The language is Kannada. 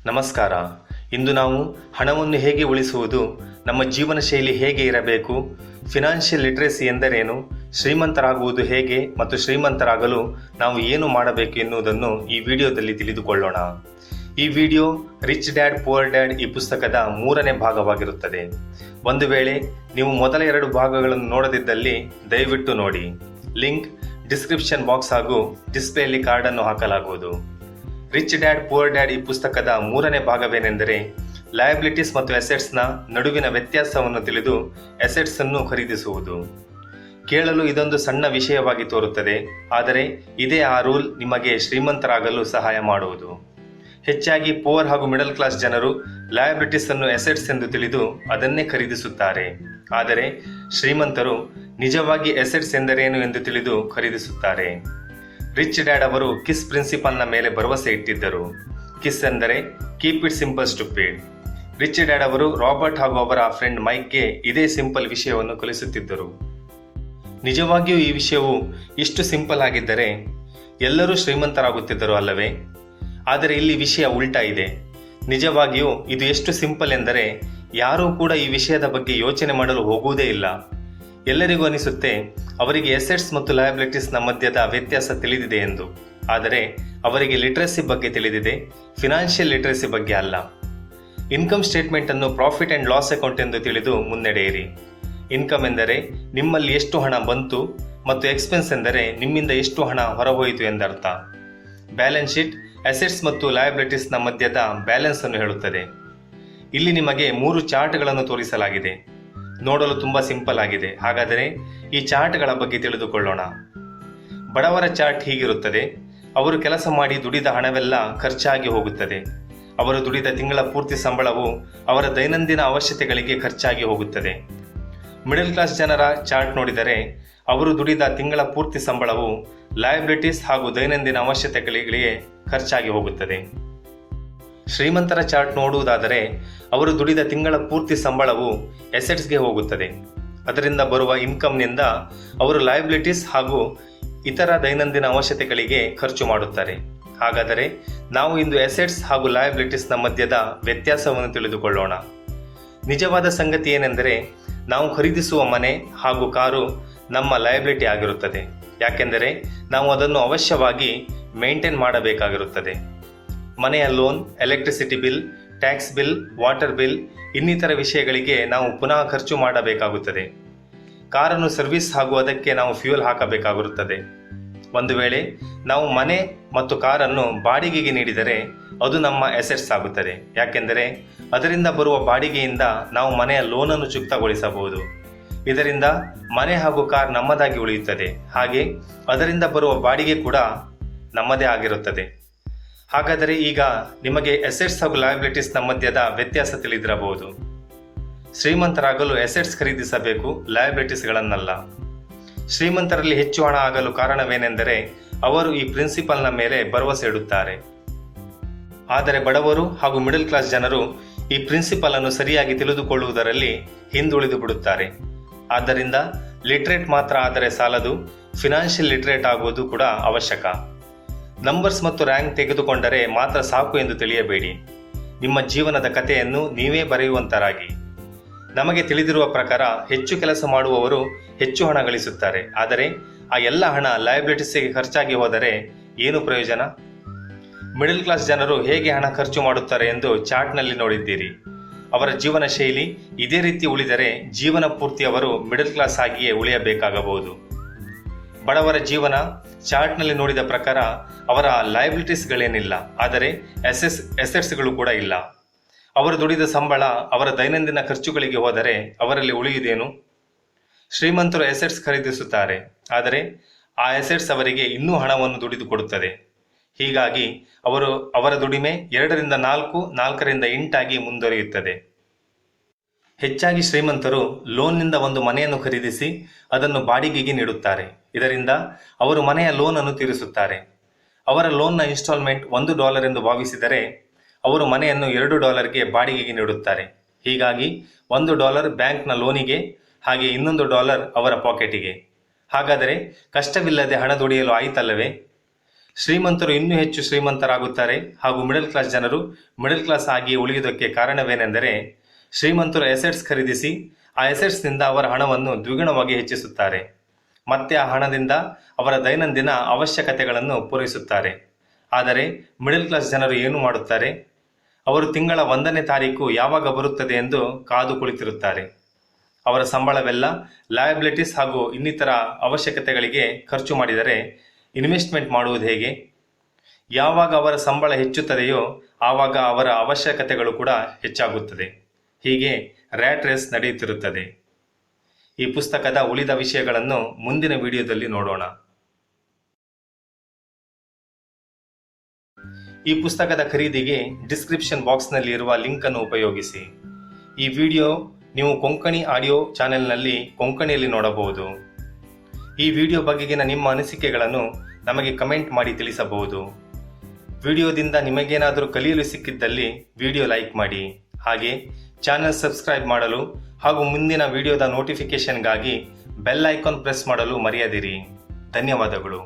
ನಮಸ್ಕಾರ. ಇಂದು ನಾವು ಹಣವನ್ನು ಹೇಗೆ ಉಳಿಸುವುದು, ನಮ್ಮ ಜೀವನ ಶೈಲಿ ಹೇಗೆ ಇರಬೇಕು, ಫಿನಾನ್ಷಿಯಲ್ ಲಿಟ್ರಸಿ ಎಂದರೇನು, ಶ್ರೀಮಂತರಾಗುವುದು ಹೇಗೆ ಮತ್ತು ಶ್ರೀಮಂತರಾಗಲು ನಾವು ಏನು ಮಾಡಬೇಕು ಎನ್ನುವುದನ್ನು ಈ ವಿಡಿಯೋದಲ್ಲಿ ತಿಳಿದುಕೊಳ್ಳೋಣ. ಈ video rich dad poor dad ಈ ಪುಸ್ತಕದ 3ನೇ ಭಾಗವಾಗಿರುತ್ತದೆ. ಒಂದು ವೇಳೆ ನೀವು ಮೊದಲ 2 ಭಾಗಗಳನ್ನು ನೋಡದಿದ್ದಲ್ಲಿ ದಯವಿಟ್ಟು ನೋಡಿ. ಲಿಂಕ್ ಡಿಸ್ಕ್ರಿಪ್ಷನ್ ಬಾಕ್ಸ್ ಹಾಗೂ ಡಿಸ್ಪ್ಲೇಯಲ್ಲಿ ಕಾರ್ಡನ್ನು ಹಾಕಲಾಗುವುದು. ರಿಚ್ ಡ್ಯಾಡ್ ಪುವರ್ ಡ್ಯಾಡ್ ಈ ಪುಸ್ತಕದ 3ನೇ ಭಾಗವೇನೆಂದರೆ ಲಯಬಿಲಿಟೀಸ್ ಮತ್ತು ಅಸೆಟ್ಸ್ನ ನಡುವಿನ ವ್ಯತ್ಯಾಸವನ್ನು ತಿಳಿದು ಅಸೆಟ್ಸ್ ಅನ್ನು ಖರೀದಿಸುವುದು. ಕೇಳಲು ಇದೊಂದು ಸಣ್ಣ ವಿಷಯವಾಗಿ ತೋರುತ್ತದೆ, ಆದರೆ ಇದೇ ಆ ರೂಲ್ ನಿಮಗೆ ಶ್ರೀಮಂತರಾಗಲು ಸಹಾಯ ಮಾಡುವುದು. ಹೆಚ್ಚಾಗಿ ಪುವರ್ ಹಾಗೂ ಮಿಡಲ್ ಕ್ಲಾಸ್ ಜನರು ಲಯಬಿಲಿಟೀಸ್ ಅನ್ನು ಅಸೆಟ್ಸ್ ಎಂದು ತಿಳಿದು ಅದನ್ನೇ ಖರೀದಿಸುತ್ತಾರೆ. ಆದರೆ ಶ್ರೀಮಂತರು ನಿಜವಾಗಿ ಅಸೆಟ್ಸ್ ಎಂದರೇನು ಎಂದು ತಿಳಿದು ಖರೀದಿಸುತ್ತಾರೆ. ರಿಚ್ ಡ್ಯಾಡ್ ಅವರು ಕಿಸ್ ಪ್ರಿನ್ಸಿಪಲ್ನ ಮೇಲೆ ಭರವಸೆ ಇಟ್ಟಿದ್ದರು. ಕಿಸ್ ಎಂದರೆ keep it simple stupid. Rich dad ಅವರು ರಾಬರ್ಟ್ ಹಾಗೂ ಅವರ ಫ್ರೆಂಡ್ ಮೈಕ್ಗೆ ಇದೇ ಸಿಂಪಲ್ ವಿಷಯವನ್ನು ಕಲಿಸುತ್ತಿದ್ದರು. ನಿಜವಾಗಿಯೂ ಈ ವಿಷಯವು ಇಷ್ಟು ಸಿಂಪಲ್ ಆಗಿದ್ದರೆ ಎಲ್ಲರೂ ಶ್ರೀಮಂತರಾಗುತ್ತಿದ್ದರು ಅಲ್ಲವೇ? ಆದರೆ ಇಲ್ಲಿ ವಿಷಯ ಉಲ್ಟಾ ಇದೆ. ನಿಜವಾಗಿಯೂ ಇದು ಎಷ್ಟು ಸಿಂಪಲ್ ಎಂದರೆ ಯಾರೂ ಕೂಡ ಈ ವಿಷಯದ ಬಗ್ಗೆ ಯೋಚನೆ ಮಾಡಲು ಹೋಗುವುದೇ ಇಲ್ಲ. ಎಲ್ಲರಿಗೂ ಅನಿಸುತ್ತೆ ಅವರಿಗೆ ಅಸೆಟ್ಸ್ ಮತ್ತು ಲಯಬಿಲಿಟೀಸ್ನ ಮಧ್ಯದ ವ್ಯತ್ಯಾಸ ತಿಳಿದಿದೆ ಎಂದು. ಆದರೆ ಅವರಿಗೆ ಲಿಟ್ರಸಿ ಬಗ್ಗೆ ತಿಳಿದಿದೆ, ಫಿನಾನ್ಷಿಯಲ್ ಲಿಟ್ರಸಿ ಬಗ್ಗೆ ಅಲ್ಲ. ಇನ್ಕಮ್ ಸ್ಟೇಟ್ಮೆಂಟ್ ಅನ್ನು ಪ್ರಾಫಿಟ್ ಅಂಡ್ ಲಾಸ್ ಅಕೌಂಟ್ ಎಂದು ತಿಳಿದು ಮುನ್ನಡೆಯಿರಿ. ಇನ್ಕಮ್ ಎಂದರೆ ನಿಮ್ಮಲ್ಲಿ ಎಷ್ಟು ಹಣ ಬಂತು ಮತ್ತು ಎಕ್ಸ್ಪೆನ್ಸ್ ಎಂದರೆ ನಿಮ್ಮಿಂದ ಎಷ್ಟು ಹಣ ಹೊರಹೋಯಿತು ಎಂದರ್ಥ. ಬ್ಯಾಲೆನ್ಸ್ ಶೀಟ್ ಅಸೆಟ್ಸ್ ಮತ್ತು ಲಯಬಿಲಿಟೀಸ್ನ ಮಧ್ಯದ ಬ್ಯಾಲೆನ್ಸ್ ಅನ್ನು ಹೇಳುತ್ತದೆ. ಇಲ್ಲಿ ನಿಮಗೆ 3 ಚಾರ್ಟ್ಗಳನ್ನು ತೋರಿಸಲಾಗಿದೆ. ನೋಡಲು ತುಂಬಾ ಸಿಂಪಲ್ ಆಗಿದೆ. ಹಾಗಾದರೆ ಈ ಚಾರ್ಟ್ಗಳ ಬಗ್ಗೆ ತಿಳಿದುಕೊಳ್ಳೋಣ. ಬಡವರ ಚಾರ್ಟ್ ಹೀಗಿರುತ್ತದೆ. ಅವರು ಕೆಲಸ ಮಾಡಿ ದುಡಿದ ಹಣವೆಲ್ಲ ಖರ್ಚಾಗಿ ಹೋಗುತ್ತದೆ. ಅವರು ದುಡಿದ ತಿಂಗಳ ಪೂರ್ತಿ ಸಂಬಳವು ಅವರ ದೈನಂದಿನ ಅವಶ್ಯಕತೆಗಳಿಗೆ ಖರ್ಚಾಗಿ ಹೋಗುತ್ತದೆ. ಮಿಡಲ್ ಕ್ಲಾಸ್ ಜನರ ಚಾರ್ಟ್ ನೋಡಿದರೆ ಅವರು ದುಡಿದ ತಿಂಗಳ ಪೂರ್ತಿ ಸಂಬಳವು ಲಯಬಿಲಿಟೀಸ್ ಹಾಗೂ ದೈನಂದಿನ ಅವಶ್ಯಕತೆಗಳಿಗೆ ಖರ್ಚಾಗಿ ಹೋಗುತ್ತದೆ. ಶ್ರೀಮಂತರ ಚಾರ್ಟ್ ನೋಡುವುದಾದರೆ ಅವರು ದುಡಿದ ತಿಂಗಳ ಪೂರ್ತಿ ಸಂಬಳವು ಅಸೆಟ್ಸ್ಗೆ ಹೋಗುತ್ತದೆ. ಅದರಿಂದ ಬರುವ ಇನ್ಕಮ್ನಿಂದ ಅವರು ಲಯಬಿಲಿಟೀಸ್ ಹಾಗೂ ಇತರ ದೈನಂದಿನ ಅವಶ್ಯಕತೆಗಳಿಗೆ ಖರ್ಚು ಮಾಡುತ್ತಾರೆ. ಹಾಗಾದರೆ ನಾವು ಇಂದು ಅಸೆಟ್ಸ್ ಹಾಗೂ ಲಯಬಿಲಿಟೀಸ್ನ ಮಧ್ಯದ ವ್ಯತ್ಯಾಸವನ್ನು ತಿಳಿದುಕೊಳ್ಳೋಣ. ನಿಜವಾದ ಸಂಗತಿ ಏನೆಂದರೆ ನಾವು ಖರೀದಿಸುವ ಮನೆ ಹಾಗೂ ಕಾರು ನಮ್ಮ ಲಯಬಿಲಿಟಿ ಆಗಿರುತ್ತದೆ. ಯಾಕೆಂದರೆ ನಾವು ಅದನ್ನು ಅವಶ್ಯವಾಗಿ ಮೇಂಟೈನ್ ಮಾಡಬೇಕಾಗಿರುತ್ತದೆ. ಮನೆಯ loan, electricity bill, tax bill, water bill ಇನ್ನಿತರ ವಿಷಯಗಳಿಗೆ ನಾವು ಪುನಃ ಖರ್ಚು ಮಾಡಬೇಕಾಗುತ್ತದೆ. ಕಾರನ್ನು ಸರ್ವಿಸ್ ಹಾಗೂ ಅದಕ್ಕೆ ನಾವು ಫ್ಯೂಯಲ್ ಹಾಕಬೇಕಾಗಿರುತ್ತದೆ. ಒಂದು ವೇಳೆ ನಾವು ಮನೆ ಮತ್ತು ಕಾರನ್ನು ಬಾಡಿಗೆಗೆ ನೀಡಿದರೆ ಅದು ನಮ್ಮ ಅಸೆಟ್ಸ್ ಆಗುತ್ತದೆ. ಯಾಕೆಂದರೆ ಅದರಿಂದ ಬರುವ ಬಾಡಿಗೆಯಿಂದ ನಾವು ಮನೆಯ ಲೋನನ್ನು ಚುಕ್ತಗೊಳಿಸಬಹುದು. ಇದರಿಂದ ಮನೆ ಹಾಗೂ ಕಾರ್ ನಮ್ಮದಾಗಿ ಉಳಿಯುತ್ತದೆ. ಹಾಗೆ ಅದರಿಂದ ಬರುವ ಬಾಡಿಗೆ ಕೂಡ ನಮ್ಮದೇ ಆಗಿರುತ್ತದೆ. ಹಾಗಾದರೆ ಈಗ ನಿಮಗೆ ಅಸೆಟ್ಸ್ ಹಾಗೂ ಲಯಬಿಲಿಟೀಸ್ನ ಮಧ್ಯದ ವ್ಯತ್ಯಾಸ ತಿಳಿದಿರಬಹುದು. ಶ್ರೀಮಂತರಾಗಲು ಅಸೆಟ್ಸ್ ಖರೀದಿಸಬೇಕು, ಲಯಬಿಲಿಟೀಸ್ಗಳನ್ನಲ್ಲ. ಶ್ರೀಮಂತರಲ್ಲಿ ಹೆಚ್ಚು ಹಣ ಆಗಲು ಕಾರಣವೇನೆಂದರೆ ಅವರು ಈ ಪ್ರಿನ್ಸಿಪಲ್ನ ಮೇಲೆ ಭರವಸೆ ಇಡುತ್ತಾರೆ. ಆದರೆ ಬಡವರು ಹಾಗೂ ಮಿಡಲ್ ಕ್ಲಾಸ್ ಜನರು ಈ ಪ್ರಿನ್ಸಿಪಲ್ ಅನ್ನು ಸರಿಯಾಗಿ ತಿಳಿದುಕೊಳ್ಳುವುದರಲ್ಲಿ ಹಿಂದುಳಿದು ಬಿಡುತ್ತಾರೆ. ಆದ್ದರಿಂದ ಲಿಟ್ರೇಟ್ ಮಾತ್ರ ಆದರೆ ಸಾಲದು, ಫಿನಾನ್ಷಿಯಲ್ ಲಿಟ್ರೇಟ್ ಆಗುವುದು ಕೂಡ ಅವಶ್ಯಕ. ನಂಬರ್ಸ್ ಮತ್ತು ರ್ಯಾಂಕ್ ತೆಗೆದುಕೊಂಡರೆ ಮಾತ್ರ ಸಾಕು ಎಂದು ತಿಳಿಯಬೇಡಿ. ನಿಮ್ಮ ಜೀವನದ ಕಥೆಯನ್ನು ನೀವೇ ಬರೆಯುವಂತರಾಗಿ. ನಮಗೆ ತಿಳಿದಿರುವ ಪ್ರಕಾರ ಹೆಚ್ಚು ಕೆಲಸ ಮಾಡುವವರು ಹೆಚ್ಚು ಹಣ ಗಳಿಸುತ್ತಾರೆ. ಆದರೆ ಆ ಎಲ್ಲ ಹಣ ಲಯಬಿಲಿಟೀಸ್ಗೆ ಖರ್ಚಾಗಿ ಹೋದರೆ ಏನು ಪ್ರಯೋಜನ? ಮಿಡಲ್ ಕ್ಲಾಸ್ ಜನರು ಹೇಗೆ ಹಣ ಖರ್ಚು ಮಾಡುತ್ತಾರೆ ಎಂದು ಚಾರ್ಟ್ನಲ್ಲಿ ನೋಡಿದ್ದೀರಿ. ಅವರ ಜೀವನ ಶೈಲಿ ಇದೇ ರೀತಿ ಉಳಿದರೆ ಜೀವನ ಪೂರ್ತಿ ಅವರು ಮಿಡಲ್ ಕ್ಲಾಸ್ ಆಗಿಯೇ ಉಳಿಯಬೇಕಾಗಬಹುದು. ಬಡವರ ಜೀವನ ಚಾರ್ಟ್ನಲ್ಲಿ ನೋಡಿದ ಪ್ರಕಾರ ಅವರ ಲಯಬಿಲಿಟೀಸ್ಗಳೇನಿಲ್ಲ, ಆದರೆ ಅಸೆಟ್ಸ್ಗಳು ಕೂಡ ಇಲ್ಲ. ಅವರು ದುಡಿದ ಸಂಬಳ ಅವರ ದೈನಂದಿನ ಖರ್ಚುಗಳಿಗೆ ಹೋದರೆ ಅವರಲ್ಲಿ ಉಳಿಯುವುದೇನು? ಶ್ರೀಮಂತರು ಅಸೆಟ್ಸ್ ಖರೀದಿಸುತ್ತಾರೆ, ಆದರೆ ಆ ಅಸೆಟ್ಸ್ ಅವರಿಗೆ ಇನ್ನೂ ಹಣವನ್ನು ದುಡಿದು ಕೊಡುತ್ತದೆ. ಹೀಗಾಗಿ ಅವರ ದುಡಿಮೆ 2 ರಿಂದ 4, 4 ರಿಂದ 8 ಆಗಿ ಮುಂದುವರಿಯುತ್ತದೆ. ಹೆಚ್ಚಾಗಿ ಶ್ರೀಮಂತರು ಲೋನ್ನಿಂದ ಒಂದು ಮನೆಯನ್ನು ಖರೀದಿಸಿ ಅದನ್ನು ಬಾಡಿಗೆಗೆ ನೀಡುತ್ತಾರೆ. ಇದರಿಂದ ಅವರು ಮನೆಯ ಲೋನ್ ಅನ್ನು ತೀರಿಸುತ್ತಾರೆ. ಅವರ ಲೋನ್ನ ಇನ್ಸ್ಟಾಲ್ಮೆಂಟ್ $1 ಎಂದು ಭಾವಿಸಿದರೆ ಅವರು ಮನೆಯನ್ನು $2ಗೆ ಬಾಡಿಗೆಗೆ ನೀಡುತ್ತಾರೆ. ಹೀಗಾಗಿ $1 ಬ್ಯಾಂಕ್ನ ಲೋನಿಗೆ, ಹಾಗೆ $1 ಅವರ ಪಾಕೆಟಿಗೆ. ಹಾಗಾದರೆ ಕಷ್ಟವಿಲ್ಲದೆ ಹಣ ದುಡಿಯಲು ಆಯಿತಲ್ಲವೇ? ಶ್ರೀಮಂತರು ಇನ್ನೂ ಹೆಚ್ಚು ಶ್ರೀಮಂತರಾಗುತ್ತಾರೆ ಹಾಗೂ ಮಿಡಲ್ ಕ್ಲಾಸ್ ಜನರು ಮಿಡಲ್ ಕ್ಲಾಸ್ ಆಗಿ ಉಳಿಯುವುದಕ್ಕೆ ಕಾರಣವೇನೆಂದರೆ ಶ್ರೀಮಂತರು ಎಸೆಟ್ಸ್ ಖರೀದಿಸಿ ಆ ಎಸೆಟ್ಸ್ನಿಂದ ಅವರ ಹಣವನ್ನು ದ್ವಿಗುಣವಾಗಿ ಹೆಚ್ಚಿಸುತ್ತಾರೆ. ಮತ್ತೆ ಆ ಹಣದಿಂದ ಅವರ ದೈನಂದಿನ ಅವಶ್ಯಕತೆಗಳನ್ನು ಪೂರೈಸುತ್ತಾರೆ. ಆದರೆ ಮಿಡಲ್ ಕ್ಲಾಸ್ ಜನರು ಏನು ಮಾಡುತ್ತಾರೆ? ಅವರು ತಿಂಗಳ 1ನೇ ತಾರೀಕು ಯಾವಾಗ ಬರುತ್ತದೆ ಎಂದು ಕಾದು ಕುಳಿತಿರುತ್ತಾರೆ. ಅವರ ಸಂಬಳವೆಲ್ಲ ಲಯಬಿಲಿಟೀಸ್ ಹಾಗೂ ಇನ್ನಿತರ ಅವಶ್ಯಕತೆಗಳಿಗೆ ಖರ್ಚು ಮಾಡಿದರೆ ಇನ್ವೆಸ್ಟ್ಮೆಂಟ್ ಮಾಡುವುದು ಹೇಗೆ? ಯಾವಾಗ ಅವರ ಸಂಬಳ ಹೆಚ್ಚುತ್ತದೆಯೋ ಆವಾಗ ಅವರ ಅವಶ್ಯಕತೆಗಳು ಕೂಡ ಹೆಚ್ಚಾಗುತ್ತದೆ. ಹೀಗೆ ರ್ಯಾಟ್ ರೇಸ್ ನಡೆಯುತ್ತಿರುತ್ತದೆ. ಈ ಪುಸ್ತಕದ ಉಳಿದ ವಿಷಯಗಳನ್ನು ಮುಂದಿನ ವಿಡಿಯೋದಲ್ಲಿ ನೋಡೋಣ. ಈ ಪುಸ್ತಕದ ಖರೀದಿಗೆ ಡಿಸ್ಕ್ರಿಪ್ಷನ್ ಬಾಕ್ಸ್ನಲ್ಲಿ ಇರುವ ಲಿಂಕ್ ಅನ್ನು ಉಪಯೋಗಿಸಿ. ಈ ವಿಡಿಯೋ ನೀವು ಕೊಂಕಣಿ ಆಡಿಯೋ ಚಾನೆಲ್ನಲ್ಲಿ ಕೊಂಕಣಿಯಲ್ಲಿ ನೋಡಬಹುದು. ಈ ವಿಡಿಯೋ ಬಗೆಗಿನ ನಿಮ್ಮ ಅನಿಸಿಕೆಗಳನ್ನು ನಮಗೆ ಕಮೆಂಟ್ ಮಾಡಿ ತಿಳಿಸಬಹುದು. ವಿಡಿಯೋದಿಂದ ನಿಮಗೇನಾದರೂ ಕಲಿಯಲು ಸಿಕ್ಕಿದ್ದಲ್ಲಿ ವಿಡಿಯೋ ಲೈಕ್ ಮಾಡಿ. ಹಾಗೆ ಚಾನೆಲ್ ಸಬ್ಸ್ಕ್ರೈಬ್ ಮಾಡಲು ಹಾಗೂ ಮುಂದಿನ ವಿಡಿಯೋದ ನೋಟಿಫಿಕೇಷನ್ಗಾಗಿ ಬೆಲ್ ಐಕಾನ್ ಪ್ರೆಸ್ ಮಾಡಲು ಮರೆಯದಿರಿ. ಧನ್ಯವಾದಗಳು.